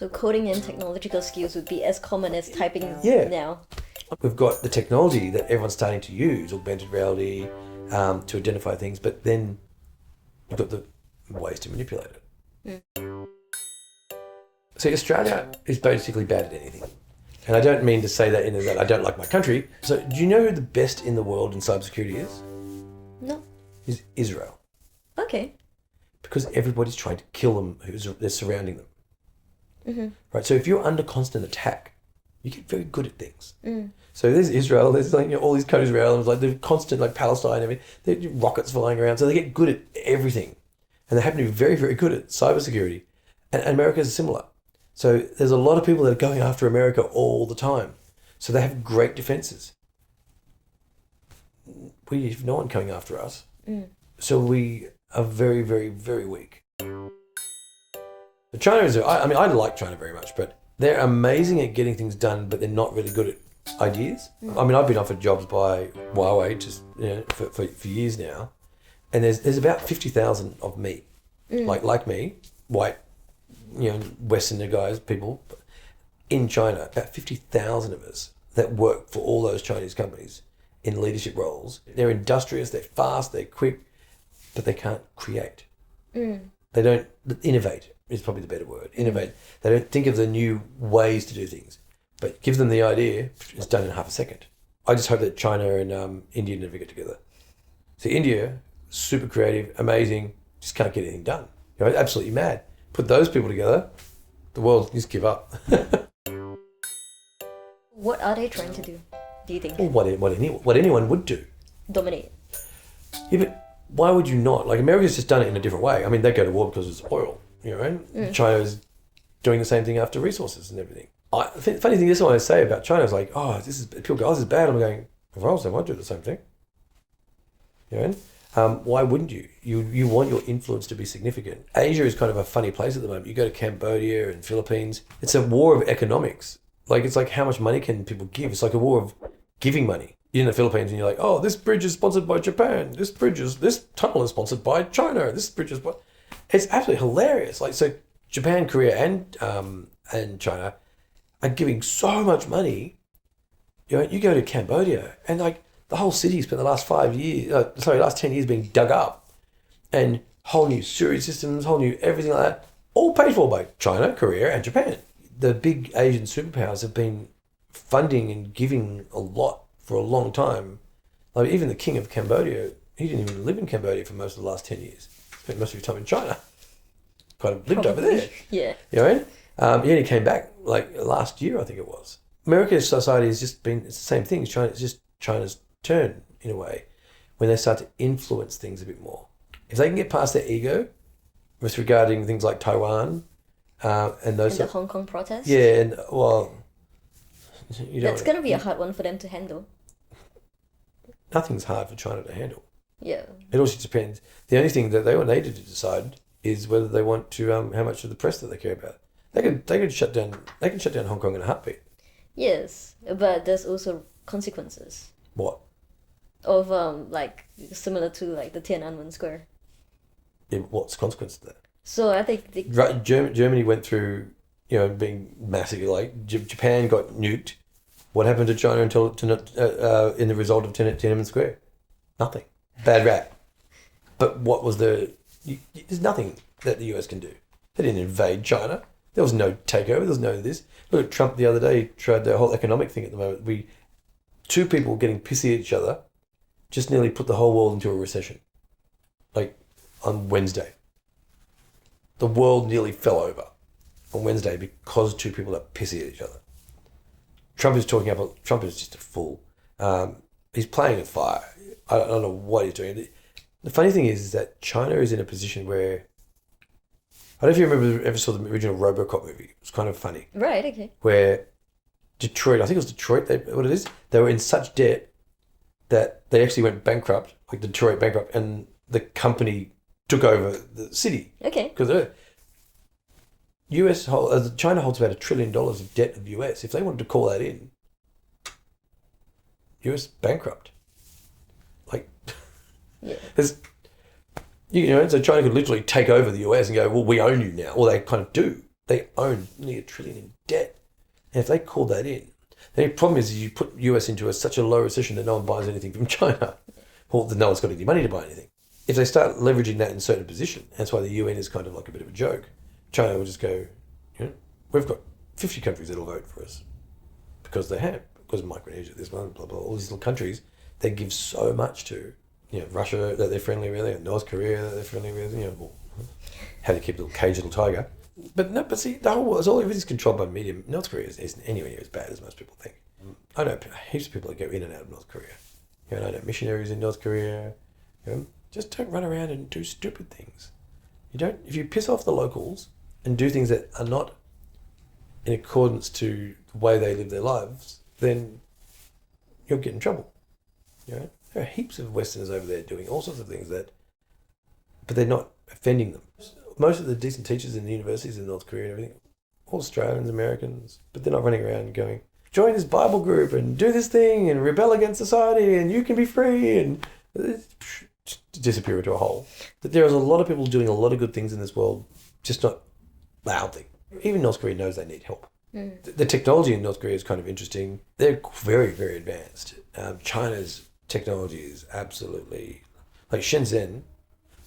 So coding and technological skills would be as common as typing Yeah. now. We've got the technology that everyone's starting to use, augmented reality, to identify things, but then you've got the ways to manipulate it. See, Australia is basically bad at anything. And I don't mean to say that in that I don't like my country. So do you know who the best in the world in cybersecurity is? No. Is Israel. Okay. Because everybody's trying to kill them they're surrounding them. Mm-hmm. Right? So if you're under constant attack, you get very good at things. So there's Israel, there's like, all these countries around them, like the constant, like Palestine, they're rockets flying around, so they get good at everything. And they happen to be very, very good at cybersecurity. And America is similar. So there's a lot of people that are going after America all the time. So they have great defenses. We have no one coming after us. So we are very, very, very weak. China is, I like China very much, but they're amazing at getting things done, but they're not really good at ideas. I mean, I've been offered jobs by Huawei just for years now, and there's about 50,000 of me, like me, white, Westerner guys, people in China. About 50,000 of us that work for all those Chinese companies in leadership roles. They're industrious, they're fast, they're quick, but they can't create. They don't innovate. Is probably the better word. Innovate. They don't think of the new ways to do things, but give them the idea. It's done in half a second. I just hope that China and India never get together. See, India, super creative, amazing, just can't get anything done. Absolutely mad. Put those people together, the world just give up. What are they trying to do you think? Or what anyone would do. Dominate. Yeah, but why would you not? Like, America's just done it in a different way. I mean, they go to war because it's oil. China's doing the same thing after resources and everything. Funny thing, this is what I say about China is like, people go, this is bad. I'm going, if I was them, I'd do the same thing. Why wouldn't you? You want your influence to be significant. Asia is kind of a funny place at the moment. You go to Cambodia and Philippines. It's a war of economics. Like, it's like, how much money can people give? It's like a war of giving money. You're in the Philippines and you're like, oh, this bridge is sponsored by Japan. This tunnel is sponsored by China. This bridge is... It's absolutely hilarious. Like, so Japan, Korea, and China are giving so much money. You go to Cambodia, and like the whole city spent the last 10 years being dug up, and whole new sewage systems, whole new everything like that, all paid for by China, Korea, and Japan. The big Asian superpowers have been funding and giving a lot for a long time. Like, even the king of Cambodia, he didn't even live in Cambodia for most of the last 10 years. Spent most of his time in China. Kind of lived over there. Yeah. He only came back like last year, I think it was. America's society has just been, it's the same thing. It's just China's turn, in a way, when they start to influence things a bit more. If they can get past their ego with regarding things like Taiwan and those... And the Hong Kong protests? Yeah, and that's going to be a hard one for them to handle. Nothing's hard for China to handle. Yeah. It also depends. The only thing that they will need to decide is whether they want to how much of the press that they care about. They could shut down Hong Kong in a heartbeat. Yes, but there's also consequences. What? Of like similar to like the Tiananmen Square. Yeah, what's the consequence of that? So I think Germany went through being massively, like Japan got nuked. What happened to China in the result of Tiananmen Square? Nothing. Bad rap. But what was there's nothing that the US can do. They didn't invade China. There was no takeover. There was no this. Look at Trump the other day. He tried the whole economic thing at the moment. Two people getting pissy at each other just nearly put the whole world into a recession. Like, on Wednesday. The world nearly fell over on Wednesday because two people are pissy at each other. Trump is just a fool. He's playing with fire. I don't know what he's doing. The funny thing is that China is in a position where, I don't know if you ever saw the original RoboCop movie. It was kind of funny. Right, okay. Where Detroit, I think it was Detroit, they were in such debt that they actually went bankrupt, like Detroit bankrupt, and the company took over the city. Okay. Because China holds about $1 trillion of debt of the US. If they wanted to call that in, US bankrupt. Like, yeah. So China could literally take over the US and go, well, we own you now. Or they kind of do. They own nearly $1 trillion in debt. And if they call that in, the problem is you put US into such a low recession that no one buys anything from China. Or that no one's got any money to buy anything. If they start leveraging that in a certain position, that's why the UN is kind of like a bit of a joke. China will just go, we've got 50 countries that'll vote for us. Because they have. Because Micronesia, this one, blah, blah, all these little countries, they give so much to, Russia that they're friendly with, and North Korea that they're friendly with, how to keep a little caged little tiger. But see, the whole world, all of it is controlled by media. North Korea isn't anywhere near as bad as most people think. I know heaps of people that go in and out of North Korea. I know missionaries in North Korea. Just don't run around and do stupid things. If you piss off the locals and do things that are not in accordance to the way they live their lives, then you'll get in trouble. There are heaps of Westerners over there doing all sorts of things but they're not offending them. Most of the decent teachers in the universities in North Korea and everything, all Australians, Americans, but they're not running around going, join this Bible group and do this thing and rebel against society and you can be free and disappear into a hole. But there is a lot of people doing a lot of good things in this world, just not loudly. Even North Korea knows they need help. The technology in North Korea is kind of interesting. They're very, very advanced. China's technology is absolutely... Like Shenzhen,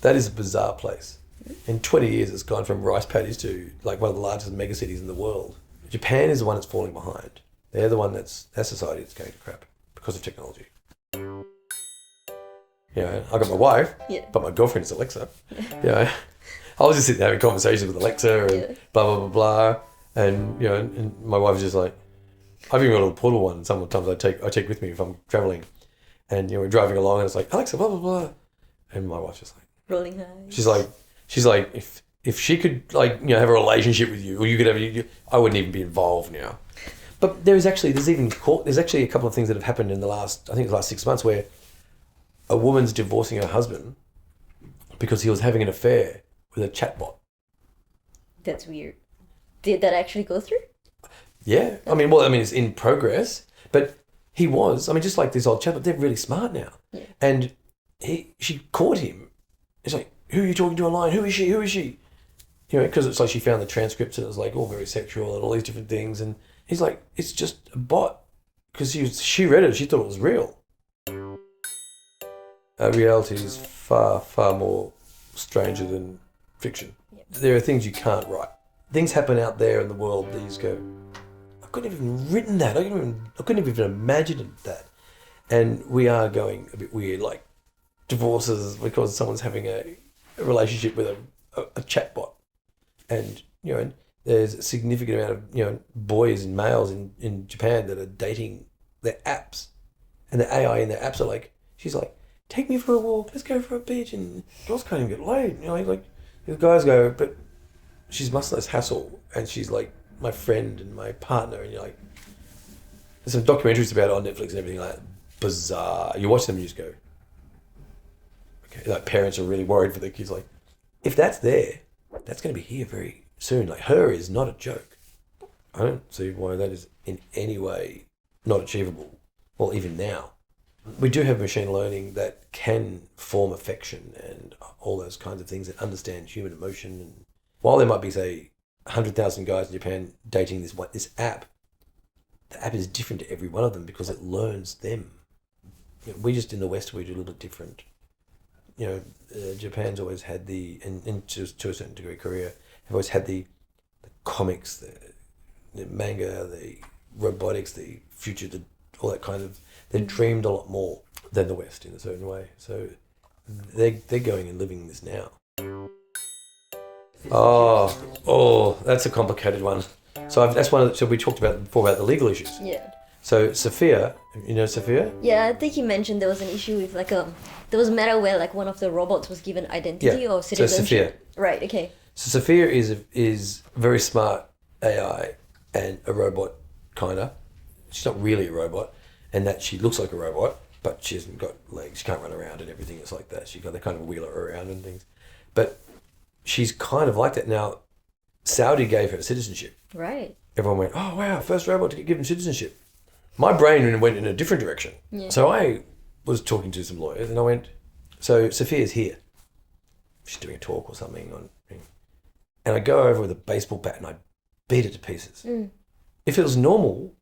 that is a bizarre place. In 20 years, it's gone from rice paddies to like one of the largest megacities in the world. Japan is the one that's falling behind. They're the one that's society that's going to crap because of technology. I got my wife, but my girlfriend is Alexa. I was just sitting there having conversations with Alexa and blah, blah, blah, blah. And, and my wife is just like, I've even got a little portable one. Sometimes I take with me if I'm traveling. And, we're driving along and it's like, Alexa, blah, blah, blah. And my wife's just like, rolling eyes. She's like, if she could have a relationship with you, or you could have, I wouldn't even be involved now. But there's actually a couple of things that have happened in the last 6 months where a woman's divorcing her husband because he was having an affair with a chatbot. That's weird. Did that actually go through? Yeah. It's in progress, but he was, just like this old chatbot, they're really smart now. Yeah. And she caught him. It's like, who are you talking to online? Who is she? Who is she? Because it's like she found the transcripts and it was like all very sexual and all these different things. And he's like, it's just a bot. Because she read it, she thought it was real. Reality is far, far more stranger than fiction. Yep. There are things you can't write. Things happen out there in the world that you just go, I couldn't have even written that. I couldn't have even imagined that. And we are going a bit weird, like divorces because someone's having a relationship with a chatbot. And, and there's a significant amount of, boys and males in Japan that are dating their apps. And the AI in their apps are like, she's like, take me for a walk, let's go for a beach, and girls can't even get laid. Like the guys go, but she's much less hassle, and she's like my friend and my partner, and you're like, there's some documentaries about it on Netflix and everything like that. Bizarre. You watch them and you just go, okay, like parents are really worried for their kids. Like, if that's there, that's going to be here very soon. Like, her is not a joke. I don't see why that is in any way not achievable. Well, even now. We do have machine learning that can form affection and all those kinds of things that understand human emotion. And while there might be, say, 100,000 guys in Japan dating this app, the app is different to every one of them because it learns them. We just in the West, we do a little bit different. Japan's always had and to a certain degree, Korea have always had the comics, the manga, the robotics, the future, all that kind of. They dreamed a lot more than the West in a certain way. So they're going and living this now. Oh, that's a complicated one. So that's one. So we talked about before about the legal issues. Yeah. So Sophia, Sophia? Yeah, I think you mentioned there was an issue with there was a matter where one of the robots was given identity or citizenship. So Sophia. Right. Okay. So Sophia is very smart AI and a robot kinda. She's not really a robot. And that she looks like a robot, but she hasn't got legs. She can't run around and everything. It's like that. They kind of wheel her around and things. But she's kind of like that. Now, Saudi gave her citizenship. Right. Everyone went, oh, wow, first robot to get given citizenship. My brain went in a different direction. Yeah. So I was talking to some lawyers and I went, so Sophia's here. She's doing a talk or something. And I go over with a baseball bat and I beat it to pieces. If it was normal,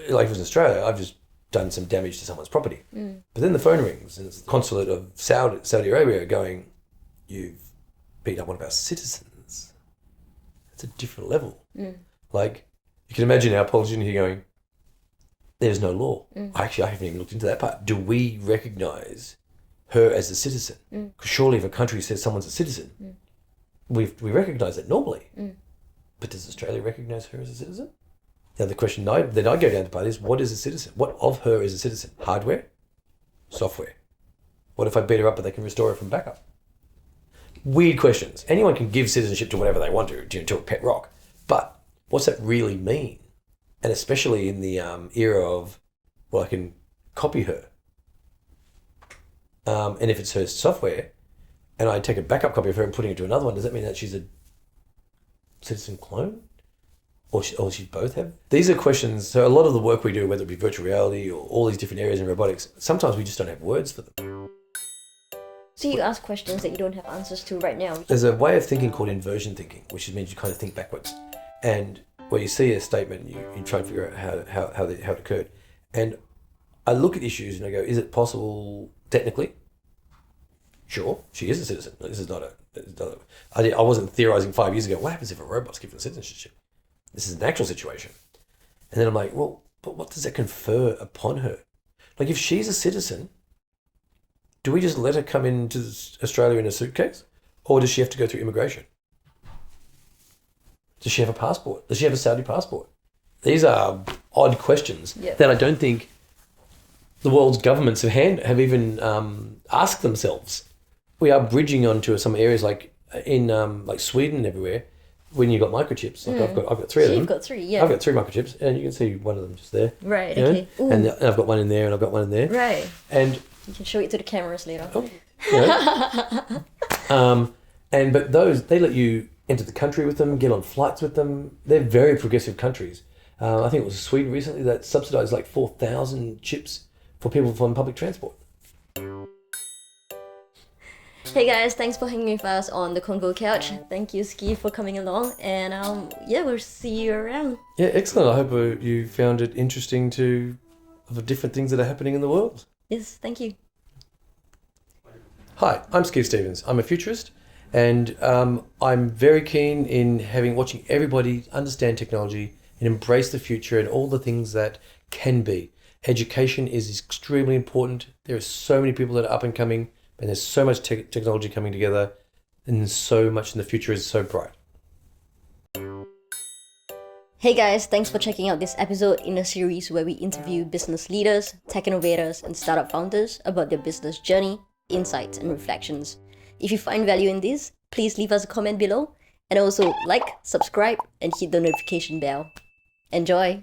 like if it was Australia, I've just done some damage to someone's property. But then the phone rings and it's the consulate of Saudi Arabia going, you've beat up one of our citizens. It's a different level. Like, you can imagine our politician here going, there's no law. I haven't even looked into that part. Do we recognise her as a citizen? Because surely if a country says someone's a citizen, we recognise it normally. But does Australia recognise her as a citizen? Now the question that I go down the path is, what is a citizen? What of her is a citizen? Hardware? Software? What if I beat her up but they can restore her from backup? Weird questions. Anyone can give citizenship to whatever they want to a pet rock. But what's that really mean? And especially in the era of, well, I can copy her. And if it's her software, and I take a backup copy of her and putting it to another one, does that mean that she's a citizen clone? Or she both have? These are questions. So a lot of the work we do, whether it be virtual reality or all these different areas in robotics, sometimes we just don't have words for them. So you ask questions that you don't have answers to right now. There's a way of thinking called inversion thinking, which means you kind of think backwards. And where you see a statement, you try and figure out how it occurred. And I look at issues and I go, is it possible technically? Sure, she is a citizen. This is not a I wasn't theorizing 5 years ago, what happens if a robot's given citizenship? This is an actual situation. And then I'm like, well, but what does that confer upon her? Like, if she's a citizen, do we just let her come into Australia in a suitcase? Or does she have to go through immigration? Does she have a passport? Does she have a Saudi passport? These are odd questions that I don't think the world's governments have even asked themselves. We are bridging onto some areas like in like Sweden and everywhere, when you've got microchips. Like I've got 3 of them. You've got 3, yeah. I've got 3 microchips, and you can see one of them just there. Right, you know? okay. And I've got one in there, and I've got one in there. Right. And you can show it to the cameras later. But those, they let you enter the country with them, get on flights with them. They're very progressive countries. I think it was Sweden recently that subsidised like 4,000 chips for people from public transport. Hey guys, thanks for hanging with us on the Convo Couch. Thank you, Ski, for coming along. And we'll see you around. Yeah, excellent. I hope you found it interesting of the different things that are happening in the world. Yes, thank you. Hi, I'm Steve Stevens. I'm a futurist, and I'm very keen in watching everybody understand technology and embrace the future and all the things that can be. Education is extremely important. There are so many people that are up and coming, and there's so much technology coming together, and there's so much in the future is so bright. Hey guys, thanks for checking out this episode in a series where we interview business leaders, tech innovators, and startup founders about their business journey, insights, and reflections. If you find value in this, please leave us a comment below, and also like, subscribe, and hit the notification bell. Enjoy!